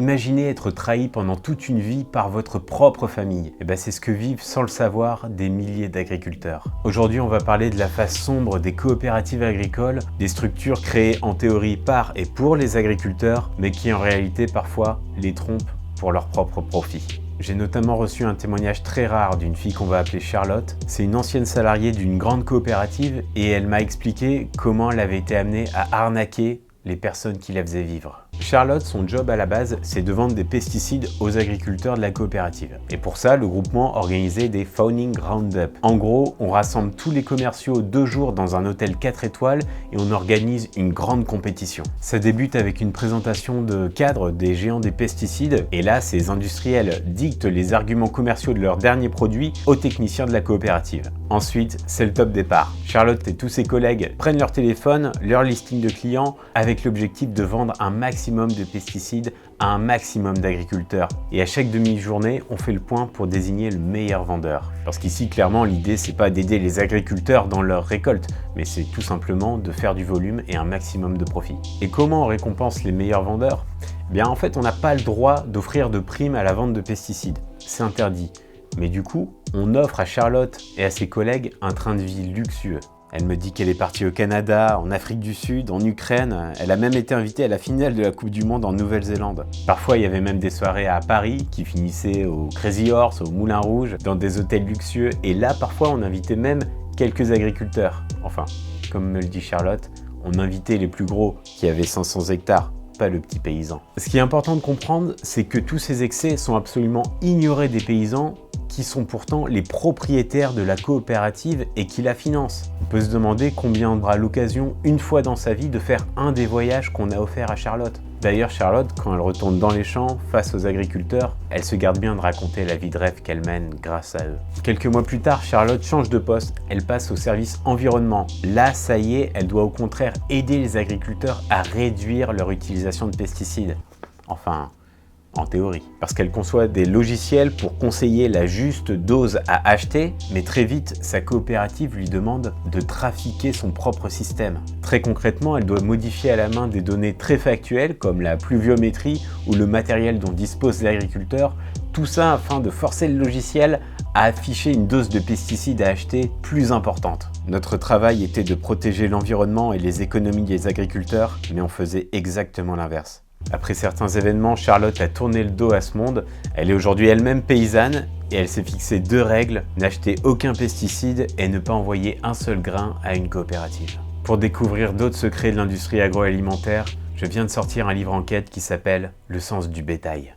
Imaginez être trahi pendant toute une vie par votre propre famille. Et c'est ce que vivent sans le savoir des milliers d'agriculteurs. Aujourd'hui, on va parler de la face sombre des coopératives agricoles, des structures créées en théorie par et pour les agriculteurs, mais qui en réalité parfois les trompent pour leur propre profit. J'ai notamment reçu un témoignage très rare d'une fille qu'on va appeler Charlotte. C'est une ancienne salariée d'une grande coopérative et elle m'a expliqué comment elle avait été amenée à arnaquer les personnes qui la faisaient vivre. Charlotte, son job à la base, c'est de vendre des pesticides aux agriculteurs de la coopérative. Et pour ça, le groupement organisait des Fawning Roundup. En gros, on rassemble tous les commerciaux 2 jours dans un hôtel 4 étoiles et on organise une grande compétition. Ça débute avec une présentation de cadres des géants des pesticides et là, ces industriels dictent les arguments commerciaux de leurs derniers produits aux techniciens de la coopérative. Ensuite, c'est le top départ. Charlotte et tous ses collègues prennent leur téléphone, leur listing de clients avec l'objectif de vendre un maximum de pesticides à un maximum d'agriculteurs. Et à chaque demi-journée, on fait le point pour désigner le meilleur vendeur. Parce qu'ici, clairement, l'idée, c'est pas d'aider les agriculteurs dans leur récolte, mais c'est tout simplement de faire du volume et un maximum de profit. Et comment on récompense les meilleurs vendeurs ? En fait, on n'a pas le droit d'offrir de primes à la vente de pesticides. C'est interdit. Mais du coup, on offre à Charlotte et à ses collègues un train de vie luxueux. Elle me dit qu'elle est partie au Canada, en Afrique du Sud, en Ukraine. Elle a même été invitée à la finale de la Coupe du Monde en Nouvelle-Zélande. Parfois, il y avait même des soirées à Paris qui finissaient au Crazy Horse, au Moulin Rouge, dans des hôtels luxueux. Et là, parfois, on invitait même quelques agriculteurs. Enfin, comme me le dit Charlotte, on invitait les plus gros qui avaient 500 hectares. Pas le petit paysan. Ce qui est important de comprendre, c'est que tous ces excès sont absolument ignorés des paysans qui sont pourtant les propriétaires de la coopérative et qui la financent. On peut se demander combien on aura l'occasion une fois dans sa vie de faire un des voyages qu'on a offert à Charlotte. D'ailleurs, Charlotte, quand elle retourne dans les champs face aux agriculteurs, elle se garde bien de raconter la vie de rêve qu'elle mène grâce à eux. Quelques mois plus tard, Charlotte change de poste, elle passe au service environnement. Là, ça y est, elle doit au contraire aider les agriculteurs à réduire leur utilisation de pesticides. Enfin, en théorie. Parce qu'elle conçoit des logiciels pour conseiller la juste dose à acheter, mais très vite, sa coopérative lui demande de trafiquer son propre système. Très concrètement, elle doit modifier à la main des données très factuelles, comme la pluviométrie ou le matériel dont dispose l'agriculteur, tout ça afin de forcer le logiciel à afficher une dose de pesticides à acheter plus importante. Notre travail était de protéger l'environnement et les économies des agriculteurs, mais on faisait exactement l'inverse. Après certains événements, Charlotte a tourné le dos à ce monde. Elle est aujourd'hui elle-même paysanne et elle s'est fixé 2 règles, n'acheter aucun pesticide et ne pas envoyer un seul grain à une coopérative. Pour découvrir d'autres secrets de l'industrie agroalimentaire, je viens de sortir un livre enquête qui s'appelle « Le sens du bétail ».